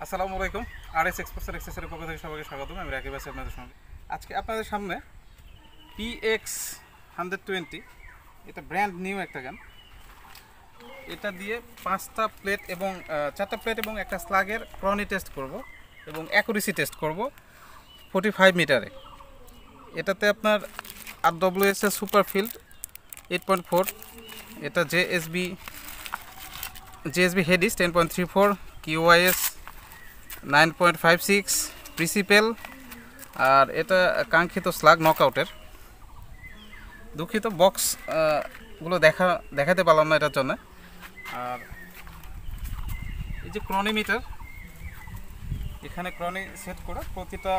আসসালামু আলাইকুম। RS এক্সপ্রেসের এক্সেসরির পক্ষ থেকে সবাইকে স্বাগতম। আমি রাকিব আছি আপনাদের সঙ্গে। আজকে আপনাদের সামনে PX120, এটা ব্র্যান্ড নিউ একটা গান। এটা দিয়ে 5টা প্লেট এবং 4টা প্লেট এবং একটা স্লাগের ক্রনি টেস্ট করব এবং অ্যাকুরেসি টেস্ট করব 45 মিটারে। এটাতে আপনার RWS এর সুপার ফিল্ড 8.4, এটা JSB হেডিস 10.34, QYS 9.56, প্রিন্সিপেল, আর এটা কাঙ্ক্ষিত স্লাগ নকআউটের। দুঃখিত বক্স গুলো দেখাতে পারলাম না এটার জন্য। আর এই যে ক্রনিমিটার, এখানে ক্রনি সেট করে প্রতিটা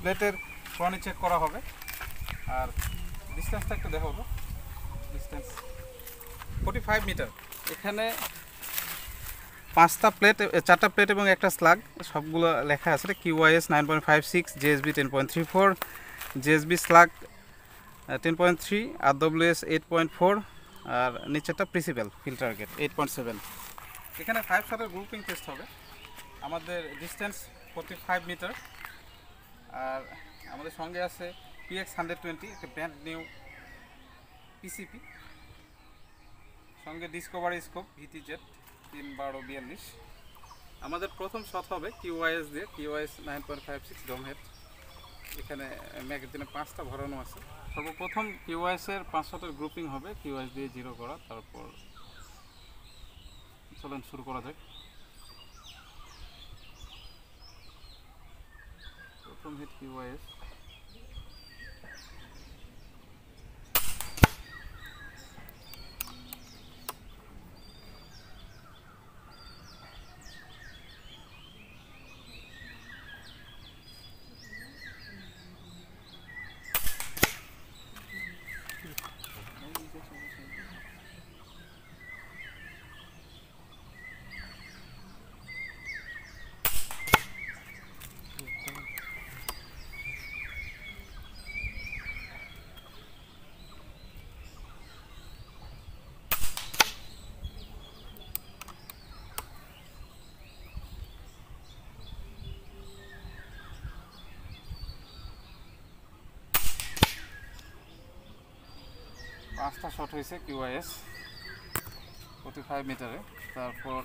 প্লেটের ক্রনি চেক করা হবে। আর ডিস্টেন্সটা একটু দেখাবো। Distance 45 meter. এখানে 5টা প্লেট, 4টা প্লেট এবং একটা স্লাগ, সবগুলো লেখা আছে। QYS 9.56, JSB 10.34, JSB slug 10.3, RWS 8.4, আর নিচেরটা প্রিন্সিপাল ফিল্টার গেট 8.7। এখানে 5 শটের গ্রুপিং টেস্ট হবে। আমাদের ডিস্টেন্স 45 মিটার। আর আমাদের সঙ্গে আছে PX120, একটা ব্র্যান্ড নিউ PCP, সঙ্গে ডিসকভারি স্কোপ VTZ 31242। আমাদের প্রথম শট হবে QYS দিয়ে, QYS 9.56 ডোম হেড। এখানে ম্যাগাজিনে 5টা ভরানো আছে। সর্বপ্রথম QYS এর 5 শটের গ্রুপিং হবে, QYS দিয়ে 0 করা। তারপর চলেন শুরু করা যাক। প্রথম হিট QYS, পাঁচটা শট হয়েছে QYS 45 মিটারে। তারপর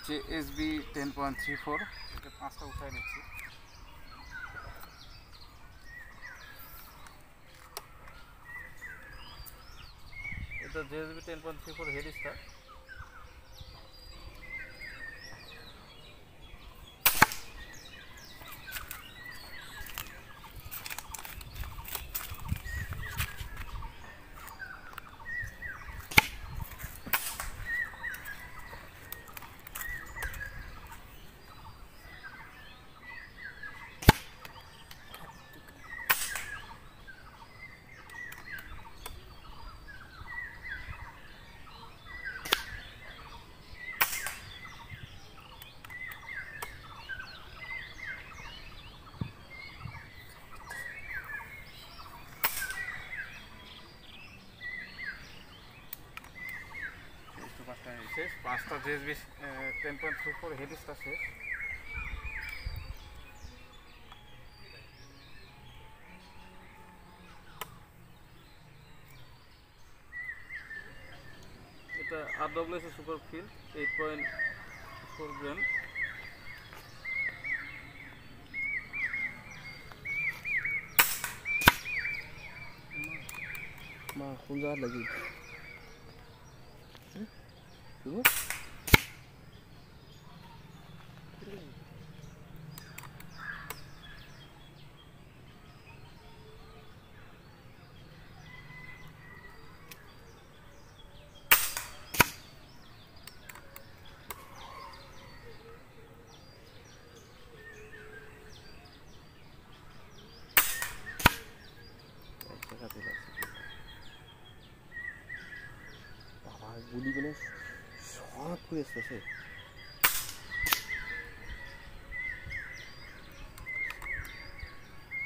JSB 10.34, এটা 5টা উঠায় নিচ্ছি। এটা JSB 10.34 হেডিসটা। শেষ, 5টা JSB 10.34 হেডিসটা শেষ। এটা RWS সুপার ফিল্ড 8.4 গ্রাম। মা কোন জায়গা লাগি শুরু বাবা গুলি মানে শর্ট করে এসেছে।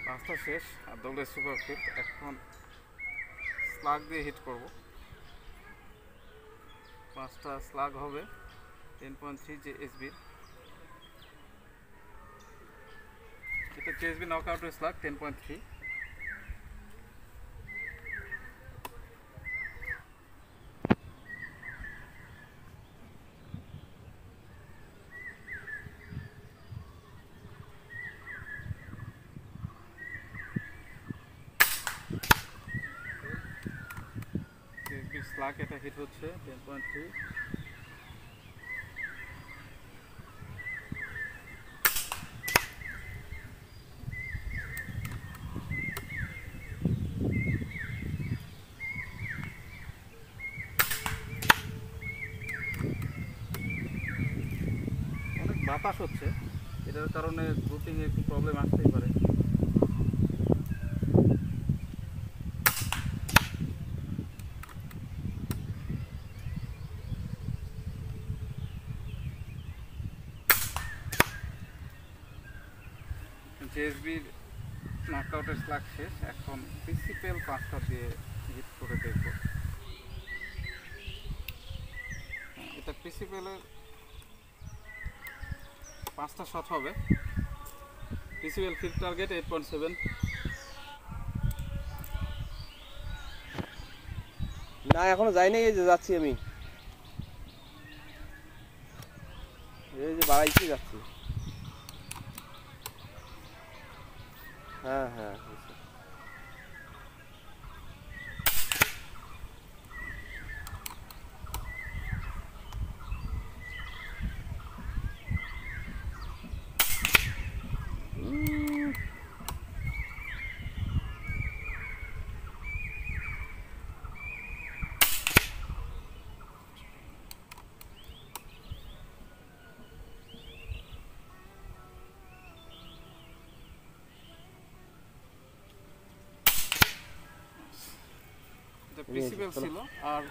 পাঁচটা শেষ, RWS সুপার ফিল্ড। এখন স্লাগ দিয়ে হিট করব। 5টা স্লাগ হবে 10.3 JSB এটা JSB নকআউটের স্লাগ 10.3 JSB স্লাগ এটা হিট হচ্ছে 10.3 বাতাস হচ্ছে, এটার কারণে গ্রুপিং এ একটু প্রবলেম আসতেই পারে। জেএসবির নকআউটের স্লাগ শেষ, এখন প্রিন্সিপাল 5টা দিয়ে হিট করে দেখব। এটা প্রিন্সিপালের 5টা শট হবে। Principal field target 8.7। না এখনো যাই নাই, এই যে যাচ্ছি আমি, এই যে বাড়াইতে যাচ্ছি। হ্যাঁ হ্যাঁ প্রিন্সিপাল ছিল, আর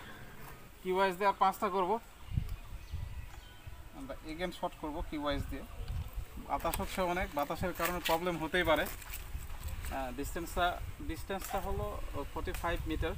কিওয়াইজ দিয়ে আর 5টা করব। আমরা এগেন শট করব কিওয়াইজ দিয়ে। বাতাস হচ্ছে অনেক, বাতাসের কারণে প্রবলেম হতেই পারে। ডিস্টেন্সটা হলো 45 metre.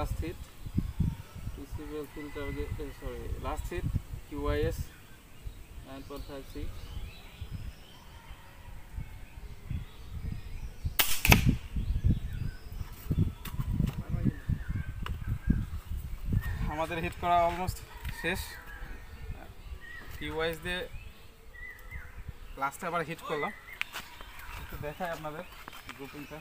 Last hit, principal field target, last hit, QIS 9.56. আমাদের হিট করা অলমোস্ট শেষ। QIS দিয়ে লাস্টে আবার হিট করলাম, একটু দেখাই আপনাদের গ্রুপিংটা।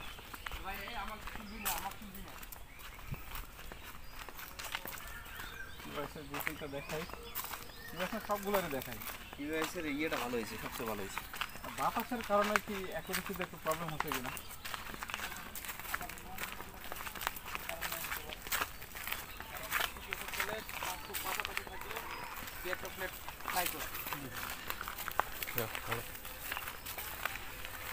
গ্রুপিংটা দেখাই, সবগুলোরই দেখাই। কিউএসের ইয়েটা ভালো হয়েছে, সবচেয়ে ভালো হয়েছে। বাতাসের কারণে কি অ্যাকুরেসিতে একটু প্রবলেম হচ্ছে কিনা।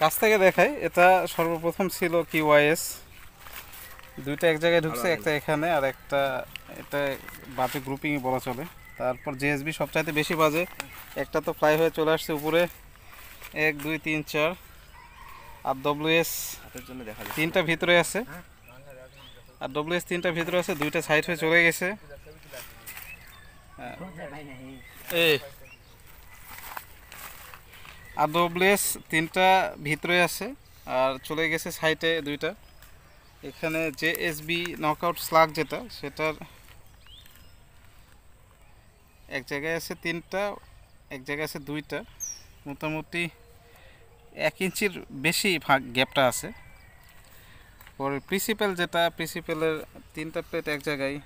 কাছ থেকে দেখাই, এটা সর্বপ্রথম ছিল কিওয়াইএস, দুইটা এক জায়গায় ঢুকছে, একটা এখানে আর একটা এটা বাজে গ্রুপিংই বলা চলে। তারপর জেএসবি সবচাইতে বেশি বাজে, একটা তো ফ্লাই হয়ে চলে আসছে উপরে, 1 2 3 4, আর ডব্লিউএস 3টা ভিতরে আছে, আর ডব্লিউএস 3টা ভিতরে আছে, 2টা সাইড হয়ে চলে গেছে। আর ডব্লিউএস 3টা ভিতরে আছে আর চলে গেছে সাইডে 2টা। এখানে জেএসবি নকআউট স্লাগ যেটা, সেটার এক জায়গায় আছে 3টা, এক জায়গায় আছে 2টা, মোটামুটি 1 ইঞ্চির বেশি ভাগ গ্যাপটা আছে। পরে প্রিন্সিপাল যেটা, প্রিন্সিপালের 3টা প্লেট এক জায়গায়,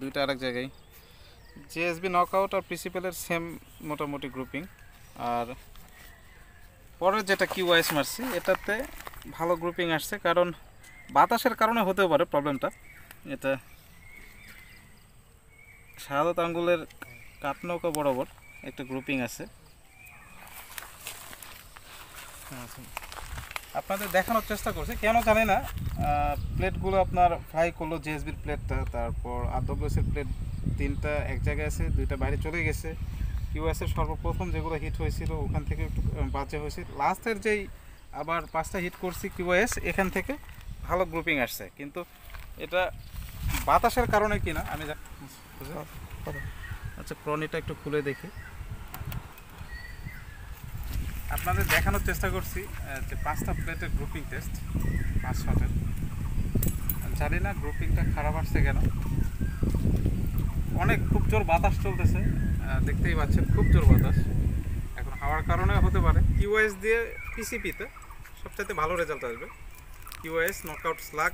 2টা আরেক জায়গায়। জেএসবি নকআউট আর প্রিন্সিপালের সেম মোটামুটি গ্রুপিং। আর পরের যেটা কিউআইএস মারছি, এটাতে ভালো গ্রুপিং আসছে, কারণ বাতাসের কারণে হতেও পারে প্রবলেমটা। এটা শাহাদাত আঙ্গুলের কাঠনৌকা বরাবর একটা গ্রুপিং আছে। আপনাদের দেখানোর চেষ্টা করছি, কেন জানি না প্লেটগুলো আপনার ফ্লাই করলো। জেএসবির প্লেটটা, তারপর আরডব্লিউএসের প্লেট 3টা এক জায়গায় আছে, 2টা বাইরে চলে গেছে। কিউএসের সর্বপ্রথম যেগুলো হিট হয়েছিল ওখান থেকে একটু বাজে হয়েছে। লাস্টের যেই আবার 5টা হিট করছি কিউএস, এখান থেকে ভালো গ্রুপিং আসছে, কিন্তু এটা বাতাসের কারণে কিনা আমি আচ্ছা ক্রনিটা একটু খুলে দেখি। আপনাদের দেখানোর চেষ্টা করছি যে 5টা প্লেটের গ্রুপিং টেস্ট 5 শটের। জানি না গ্রুপিংটা খারাপ আসছে কেন। অনেক খুব জোর বাতাস চলতেছে, দেখতেই পাচ্ছেন খুব জোর বাতাস। এখন হাওয়ার কারণে হতে পারে। কিউএস দিয়ে পিসিপিতে সবচাইতে ভালো রেজাল্ট আসবে। কিউএস নকআউট স্লাগ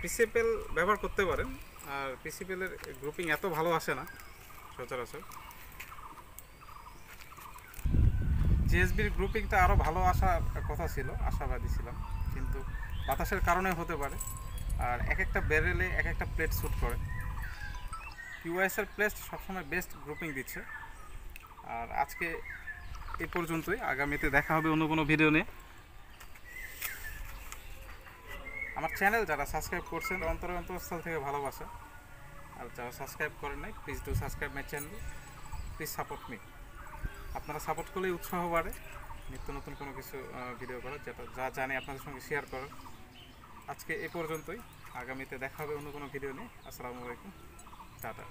পিসিপিএল ব্যবহার করতে পারেন, আর পিসিপিএলের গ্রুপিং এত ভালো আসে না সচরাচর। জিএসবির গ্রুপিংটা আরও ভালো আসার কথা ছিল, আশাবাদী ছিলাম, কিন্তু বাতাসের কারণে হতে পারে। আর এক একটা ব্যারেলে এক একটা প্লেট শ্যুট করে। কিউএসের প্লেট সবসময় বেস্ট গ্রুপিং দিচ্ছে। আর আজকে এই পর্যন্তই, আগামীতে দেখা হবে অন্য কোনো ভিডিও নিয়ে। আমার চ্যানেল যারা সাবস্ক্রাইব করছেন অন্তরস্থল থেকে ভালোবাসা, আর যারা সাবস্ক্রাইব করেন নাই please do subscribe my channel, please support me. আপনারা সাপোর্ট করলেই উৎসাহ বাড়ে নিত্য নতুন কোনো কিছু ভিডিও করার, যেটা যা জানি আপনাদের সঙ্গে শেয়ার করার। আজকে এই পর্যন্তই, আগামীতে দেখা হবে অন্য কোনো ভিডিও নিয়ে। আসসালামু আলাইকুম, টাটা।